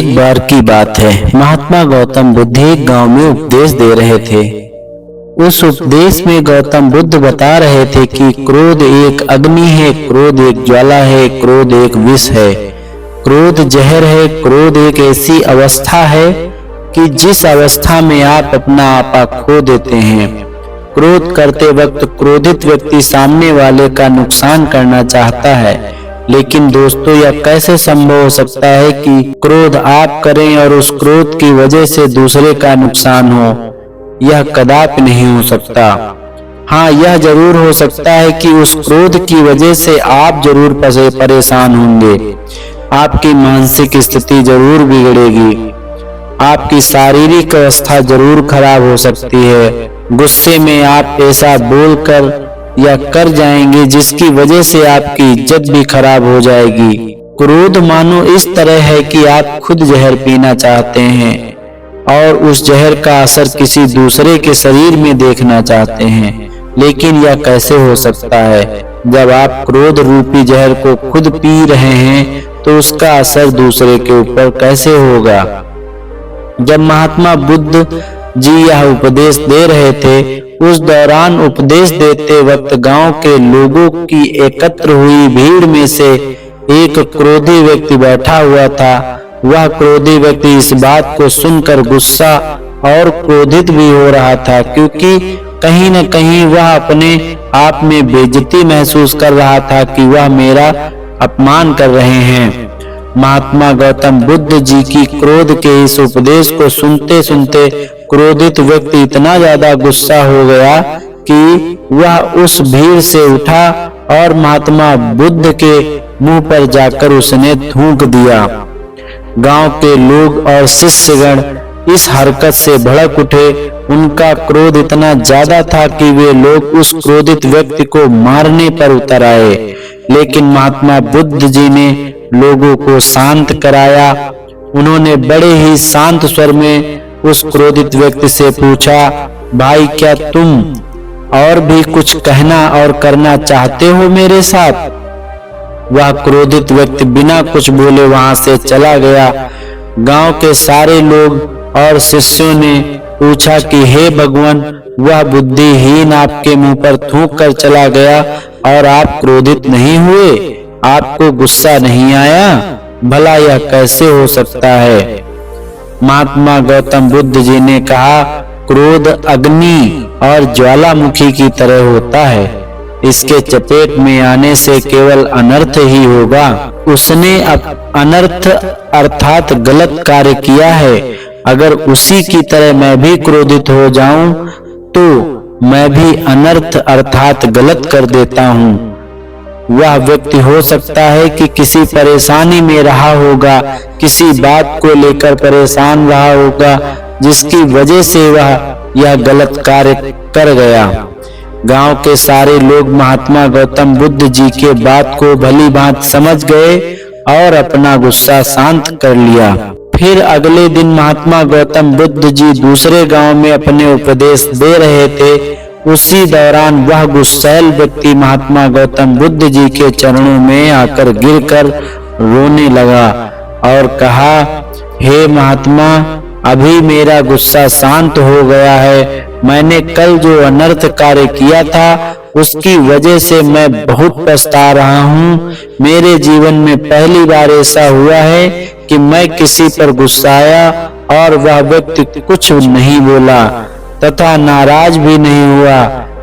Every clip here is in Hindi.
एक बार की बात है, महात्मा गौतम बुद्ध एक गांव में उपदेश दे रहे थे। उस उपदेश में गौतम बुद्ध बता रहे थे कि क्रोध एक अग्नि है, क्रोध एक ज्वाला है, क्रोध एक विष है, क्रोध जहर है। क्रोध एक ऐसी अवस्था है कि जिस अवस्था में आप अपना आपा खो देते हैं। क्रोध करते वक्त क्रोधित व्यक्ति सामने वाले का नुकसान करना चाहता है, लेकिन दोस्तों यह कैसे संभव हो सकता है कि क्रोध आप करें और उस क्रोध की वजह से दूसरे का नुकसान हो? यह कदापि नहीं हो सकता। हाँ, यह जरूर हो सकता है कि उस क्रोध की वजह से आप जरूर परेशान होंगे, आपकी मानसिक स्थिति जरूर बिगड़ेगी, आपकी शारीरिक अवस्था जरूर खराब हो सकती है। गुस्से में आप ऐसा बोलकर या कर जाएंगे जिसकी वजह से आपकी इज्जत भी खराब हो जाएगी। क्रोध मानो इस तरह है कि आप खुद जहर पीना चाहते हैं और उस जहर का असर किसी दूसरे के शरीर में देखना चाहते हैं, लेकिन यह कैसे हो सकता है? जब आप क्रोध रूपी जहर को खुद पी रहे हैं तो उसका असर दूसरे के ऊपर कैसे होगा? जब महात्मा बुद्ध जी यह उपदेश दे रहे थे, उस दौरान उपदेश देते वक्त गांव के लोगों की एकत्र हुई भीड़ में से एक क्रोधी व्यक्ति बैठा हुआ था। वह क्रोधी व्यक्ति इस बात को सुनकर गुस्सा और क्रोधित भी हो रहा था, क्योंकि कहीं न कहीं वह अपने आप में बेइज्जती महसूस कर रहा था कि वह मेरा अपमान कर रहे हैं। महात्मा गौतम बुद्ध जी की क्रोध के इस उपदेश को सुनते सुनते क्रोधित व्यक्ति इतना ज्यादा गुस्सा हो गया कि वह उस भीड़ से उठा और महात्मा बुद्ध के मुंह पर जाकर उसने थूक दिया। गांव के लोग और शिष्यगण इस हरकत से भड़क उठे। उनका क्रोध इतना ज्यादा था कि वे लोग उस क्रोधित व्यक्ति को मारने पर उतर आए, लेकिन महात्मा बुद्ध जी ने लोगों को शांत कराया। उन्होंने बड़े ही शांत स्वर में उस क्रोधित व्यक्ति से पूछा, भाई क्या तुम और भी कुछ कहना और करना चाहते हो मेरे साथ? वह क्रोधित व्यक्ति बिना कुछ बोले वहां से चला गया। गांव के सारे लोग और शिष्यों ने पूछा कि हे भगवान, वह बुद्धिहीन आपके मुंह पर थूक कर चला गया और आप क्रोधित नहीं हुए, आपको गुस्सा नहीं आया? भला यह कैसे हो सकता है? महात्मा गौतम बुद्ध जी ने कहा, क्रोध अग्नि और ज्वालामुखी की तरह होता है, इसके चपेट में आने से केवल अनर्थ ही होगा। उसने अनर्थ अर्थात गलत कार्य किया है। अगर उसी की तरह मैं भी क्रोधित हो जाऊं तो मैं भी अनर्थ अर्थात गलत कर देता हूं। वह व्यक्ति हो सकता है कि किसी परेशानी में रहा होगा, किसी बात को लेकर परेशान रहा होगा, जिसकी वजह से वह यह गलत कार्य कर गया। गांव के सारे लोग महात्मा गौतम बुद्ध जी के बात को भली भांति समझ गए और अपना गुस्सा शांत कर लिया। फिर अगले दिन महात्मा गौतम बुद्ध जी दूसरे गांव में अपने उपदेश दे रहे थे। उसी दौरान वह गुस्सैल व्यक्ति महात्मा गौतम बुद्ध जी के चरणों में आकर गिरकर रोने लगा और कहा, हे महात्मा, अभी मेरा गुस्सा शांत हो गया है। मैंने कल जो अनर्थ कार्य किया था उसकी वजह से मैं बहुत पछता रहा हूँ। मेरे जीवन में पहली बार ऐसा हुआ है कि मैं किसी पर गुस्साया और वह व्यक्ति कुछ नहीं बोला तथा नाराज भी नहीं हुआ,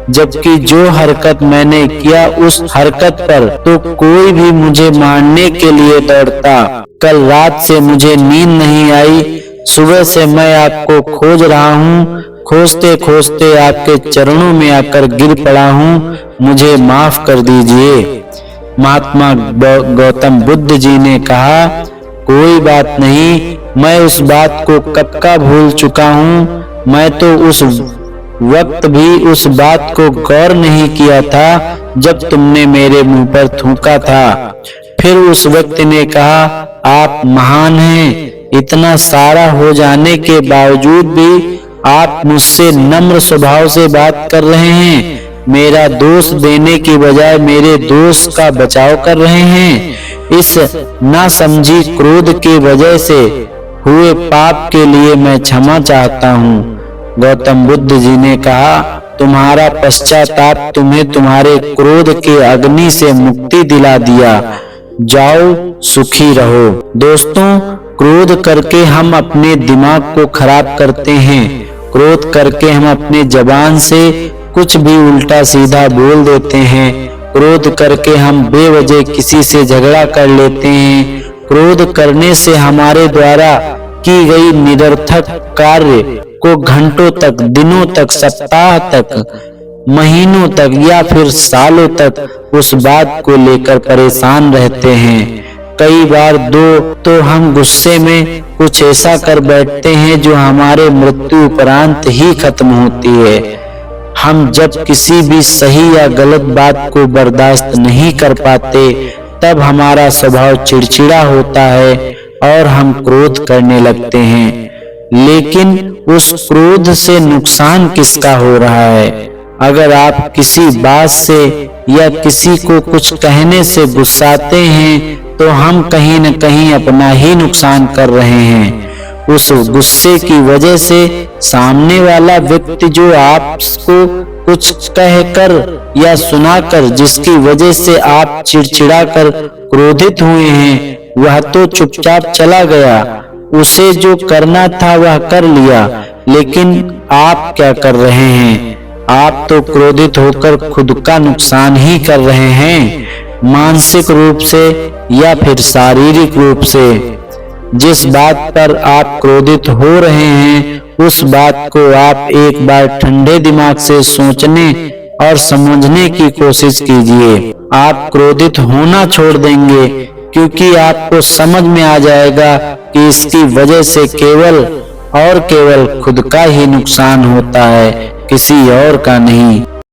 जबकि जो हरकत मैंने किया उस हरकत पर तो कोई भी मुझे मारने के लिए दौड़ता। कल रात से मुझे नींद नहीं आई, सुबह से मैं आपको खोज रहा हूँ, खोजते खोजते आपके चरणों में आकर गिर पड़ा हूँ, मुझे माफ कर दीजिए। महात्मा गौतम बुद्ध जी ने कहा, कोई बात नहीं, मैं उस बात को कब का भूल चुका हूँ। मैं तो उस वक्त भी उस बात को गौर नहीं किया था जब तुमने मेरे मुंह पर थूका था। फिर उस व्यक्ति ने कहा, आप महान हैं, इतना सारा हो जाने के बावजूद भी आप मुझसे नम्र स्वभाव से बात कर रहे हैं, मेरा दोष देने की बजाय मेरे दोष का बचाव कर रहे हैं। इस नासमझी क्रोध की वजह से हुए पाप के लिए मैं क्षमा चाहता हूँ। गौतम बुद्ध जी ने कहा, तुम्हारा पश्चाताप तुम्हें तुम्हारे क्रोध के अग्नि से मुक्ति दिला दिया। जाओ, सुखी रहो। दोस्तों, क्रोध करके हम अपने दिमाग को खराब करते हैं। क्रोध करके हम अपने जबान से कुछ भी उल्टा सीधा बोल देते हैं। क्रोध करके हम बेवजह किसी से झगड़ा कर लेते हैं। क्रोध करने से हमारे द्वारा की गई निरर्थक कार्य को घंटों तक, दिनों तक, सप्ताह तक, महीनों तक या फिर सालों तक उस बात को लेकर परेशान रहते हैं। कई बार तो हम गुस्से में कुछ ऐसा कर बैठते हैं जो हमारे मृत्यु उपरांत ही खत्म होती है। हम जब किसी भी सही या गलत बात को बर्दाश्त नहीं कर पाते, तब हमारा स्वभाव चिड़चिड़ा होता है और हम क्रोध करने लगते हैं। लेकिन उस क्रोध से नुकसान किसका हो रहा है? अगर आप किसी बात से या किसी को कुछ कहने से गुस्साते हैं, तो हम कहीं न कहीं अपना ही नुकसान कर रहे हैं। उस गुस्से की वजह से सामने वाला व्यक्ति जो आपको कुछ कहकर या सुनाकर, जिसकी वजह से आप चिड़चिड़ा कर क्रोधित हुए हैं, वह तो चुपचाप चला गया। उसे जो करना था वह कर लिया, लेकिन आप क्या कर रहे हैं? आप तो क्रोधित होकर खुद का नुकसान ही कर रहे हैं, मानसिक रूप से या फिर शारीरिक रूप से। जिस बात पर आप क्रोधित हो रहे हैं, उस बात को आप एक बार ठंडे दिमाग से सोचने और समझने की कोशिश कीजिए। आप क्रोधित होना छोड़ देंगे, क्योंकि आपको समझ में आ जाएगा कि इसकी वजह से केवल और केवल खुद का ही नुकसान होता है, किसी और का नहीं।